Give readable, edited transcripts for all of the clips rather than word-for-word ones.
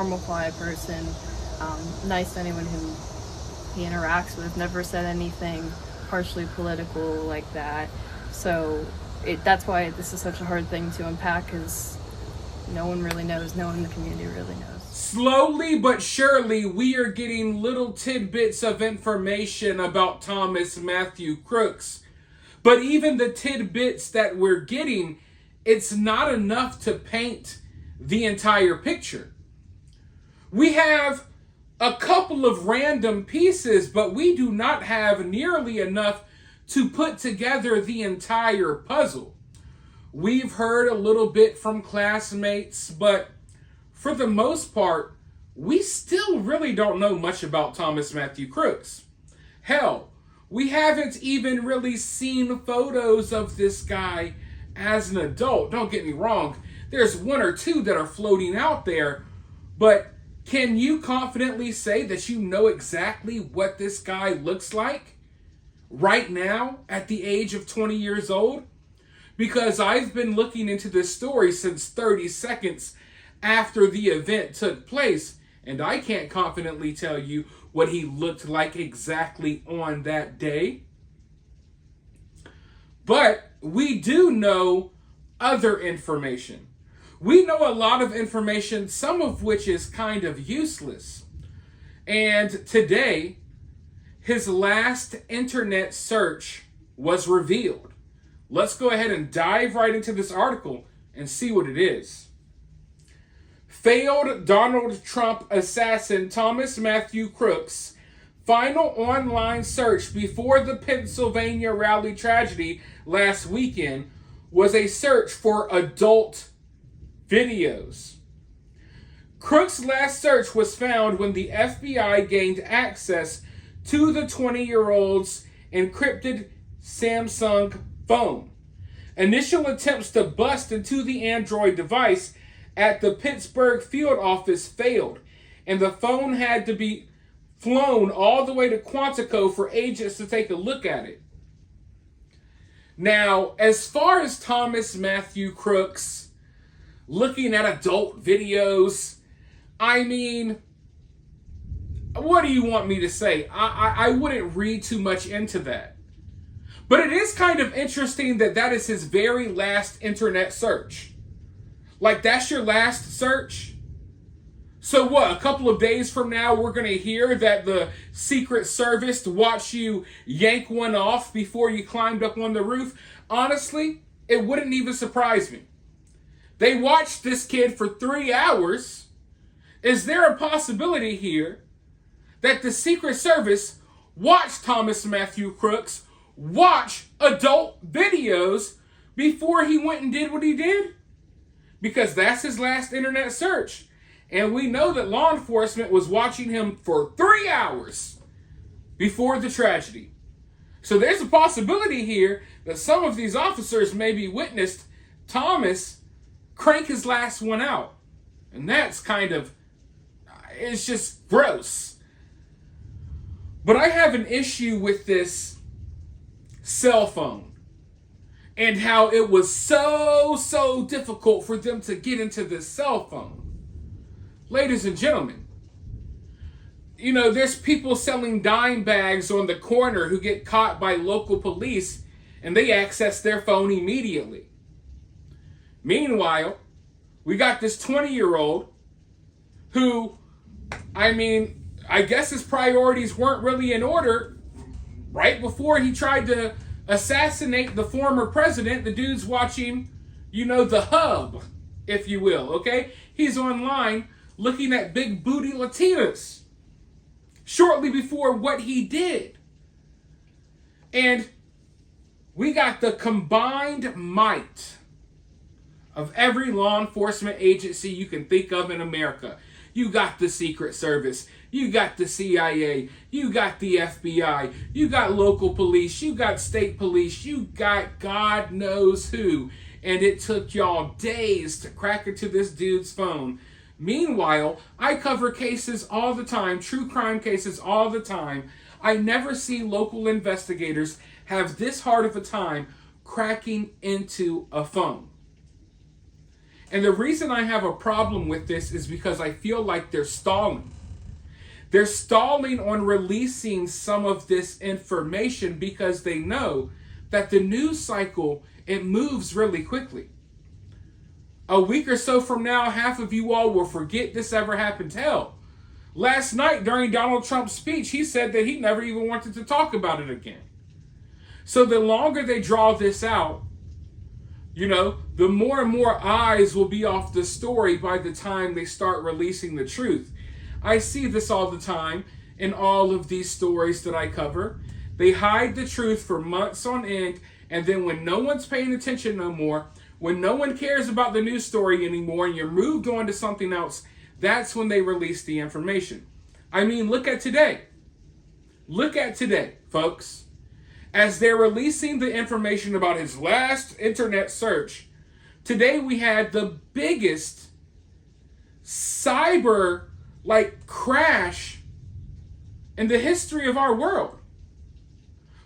normal, quiet person, nice to anyone who he interacts with, never said anything harshly political like that. So that's why this is such a hard thing to unpack, because no one really knows. No one in the community really knows. Slowly but surely, we are getting little tidbits of information about Thomas Matthew Crooks. But even the tidbits that we're getting, it's not enough to paint the entire picture. We have a couple of random pieces, but we do not have nearly enough to put together the entire puzzle. We've heard a little bit from classmates, but for the most part, we still really don't know much about Thomas Matthew Crooks. Hell, we haven't even really seen photos of this guy as an adult. Don't get me wrong, there's one or two that are floating out there, but can you confidently say that you know exactly what this guy looks like right now at the age of 20 years old? Because I've been looking into this story since 30 seconds after the event took place, and I can't confidently tell you what he looked like exactly on that day. But we do know other information. We know a lot of information, some of which is kind of useless. And today, his last internet search was revealed. Let's go ahead and dive right into this article and see what it is. Failed Donald Trump assassin Thomas Matthew Crooks' final online search before the Pennsylvania rally tragedy last weekend was a search for adult videos. Crooks' last search was found when the FBI gained access to the 20-year-old's encrypted Samsung phone. Initial attempts to bust into the Android device at the Pittsburgh field office failed, and the phone had to be flown all the way to Quantico for agents to take a look at it. Now, as far as Thomas Matthew Crooks looking at adult videos, I mean, what do you want me to say? I wouldn't read too much into that. But it is kind of interesting that that is his very last internet search. Like, that's your last search? So what, a couple of days from now, we're going to hear that the Secret Service watched you yank one off before you climbed up on the roof? Honestly, it wouldn't even surprise me. They watched this kid for 3 hours. Is there a possibility here that the Secret Service watched Thomas Matthew Crooks watch adult videos before he went and did what he did? Because that's his last internet search. And we know that law enforcement was watching him for 3 hours before the tragedy. So there's a possibility here that some of these officers maybe witnessed Thomas crank his last one out. And that's kind of, it's just gross. But I have an issue with this cell phone and how it was so difficult for them to get into this cell phone. Ladies and gentlemen, you know, there's people selling dime bags on the corner who get caught by local police and they access their phone immediately. Meanwhile, we got this 20-year-old who, I mean, I guess his priorities weren't really in order. Right before he tried to assassinate the former president, the dude's watching, you know, the hub, if you will, okay? He's online looking at big booty Latinas shortly before what he did. And we got the combined might of every law enforcement agency you can think of in America. You got the Secret Service, you got the CIA, you got the FBI, you got local police, you got state police, you got God knows who. And it took y'all days to crack into this dude's phone. Meanwhile, I cover cases all the time, true crime cases all the time. I never see local investigators have this hard of a time cracking into a phone. And the reason I have a problem with this is because I feel like they're stalling. They're stalling on releasing some of this information because they know that the news cycle, it moves really quickly. A week or so from now, half of you all will forget this ever happened. Hell, last night during Donald Trump's speech, he said that he never even wanted to talk about it again. So the longer they draw this out, the more and more eyes will be off the story by the time they start releasing the truth. I see this all the time in all of these stories that I cover. They hide the truth for months on end, and then when no one's paying attention no more, when no one cares about the news story anymore and you're moved on to something else, that's when they release the information. I mean, look at today. Look at today, folks. As they're releasing the information about his last internet search, today we had the biggest cyber crash in the history of our world.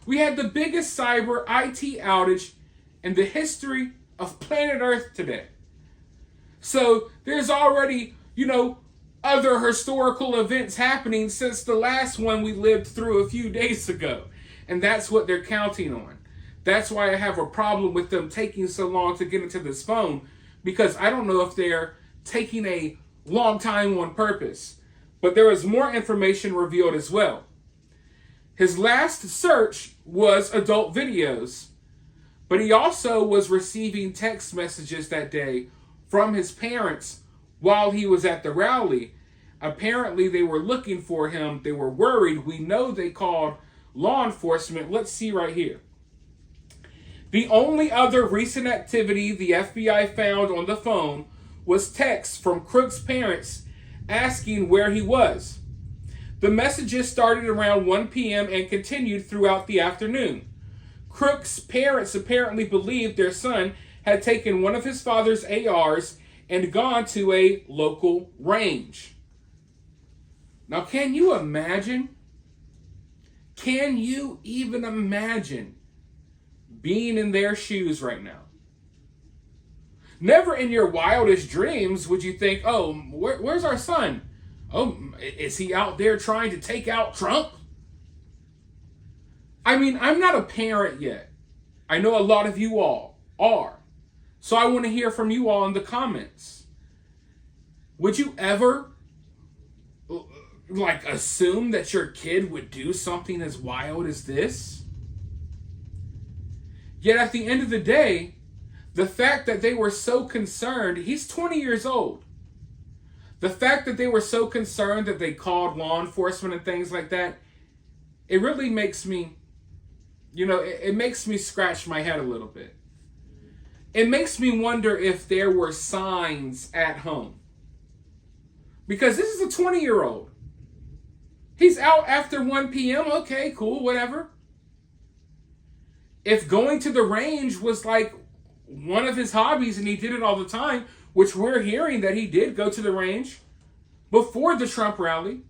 We had the biggest cyber IT outage in the history of planet Earth today. So there's already, other historical events happening since the last one we lived through a few days ago. And that's what they're counting on. That's why I have a problem with them taking so long to get into this phone, because I don't know if they're taking a long time on purpose. But there is more information revealed as well. His last search was adult videos, but he also was receiving text messages that day from his parents while he was at the rally. Apparently they were looking for him. They were worried. We know they called law enforcement. Let's see right here. The only other recent activity the FBI found on the phone was texts from Crooks' parents asking where he was. The messages started around 1 p.m. and continued throughout the afternoon. Crooks' parents apparently believed their son had taken one of his father's ARs and gone to a local range. Now, can you imagine? Can you even imagine being in their shoes right now? Never in your wildest dreams would you think, oh, where's our son? Oh, is he out there trying to take out Trump? I mean, I'm not a parent yet. I know a lot of you all are. So I want to hear from you all in the comments. Would you ever assume that your kid would do something as wild as this? Yet at the end of the day, the fact that they were so concerned, he's 20 years old. The fact that they were so concerned that they called law enforcement and things like that, it really makes me, it makes me scratch my head a little bit. It makes me wonder if there were signs at home. Because this is a 20-year-old. He's out after 1 p.m. Okay, cool, whatever. If going to the range was one of his hobbies and he did it all the time, which we're hearing that he did go to the range before the Trump rally,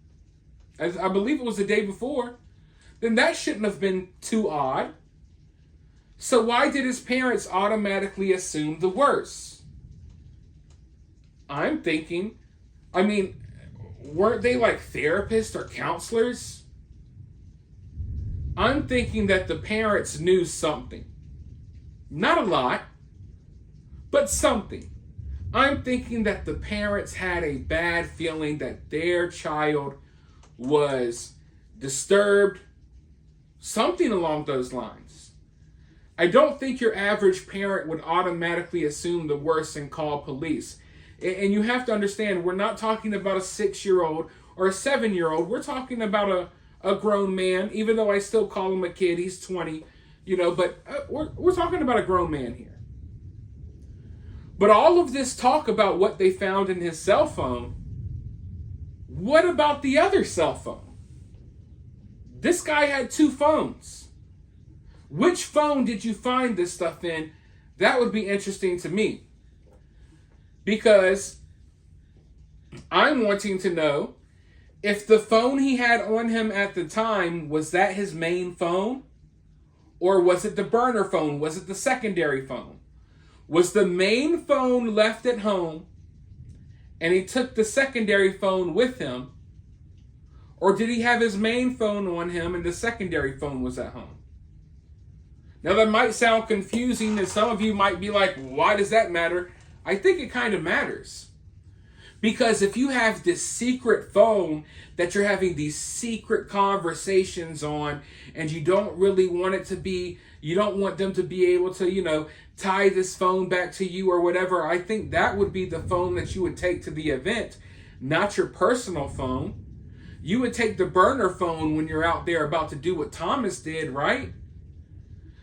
as I believe it was the day before, then that shouldn't have been too odd. So why did his parents automatically assume the worst? I'm thinking, weren't they therapists or counselors? I'm thinking that the parents knew something. Not a lot, but something. I'm thinking that the parents had a bad feeling that their child was disturbed, something along those lines. I don't think your average parent would automatically assume the worst and call police. And you have to understand, we're not talking about a 6-year-old or a 7-year-old. We're talking about a grown man, even though I still call him a kid. He's 20, but we're talking about a grown man here. But all of this talk about what they found in his cell phone, what about the other cell phone? This guy had 2 phones. Which phone did you find this stuff in? That would be interesting to me. Because I'm wanting to know if the phone he had on him at the time, was that his main phone? Or was it the burner phone? Was it the secondary phone? Was the main phone left at home and he took the secondary phone with him? Or did he have his main phone on him and the secondary phone was at home? Now that might sound confusing and some of you might be like, why does that matter? I think it kind of matters. Because if you have this secret phone that you're having these secret conversations on and you don't really want it to be, you don't want them to be able to, tie this phone back to you or whatever, I think that would be the phone that you would take to the event, not your personal phone. You would take the burner phone when you're out there about to do what Thomas did, right?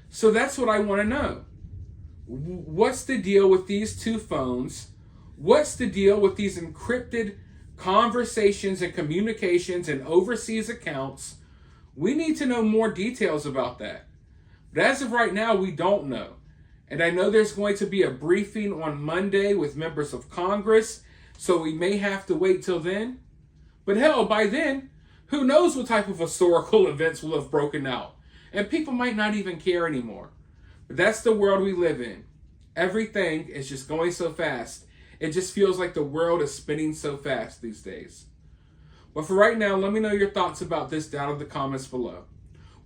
So that's what I want to know. What's the deal with these two phones? What's the deal with these encrypted conversations and communications and overseas accounts? We need to know more details about that. But as of right now, we don't know. And I know there's going to be a briefing on Monday with members of Congress, so we may have to wait till then. But hell, by then, who knows what type of historical events will have broken out. And people might not even care anymore. But that's the world we live in. Everything is just going so fast. It just feels like the world is spinning so fast these days. But for right now, let me know your thoughts about this down in the comments below.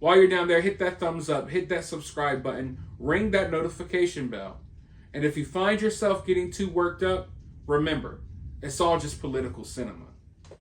While you're down there, hit that thumbs up, hit that subscribe button, ring that notification bell. And if you find yourself getting too worked up, remember, it's all just political cinema.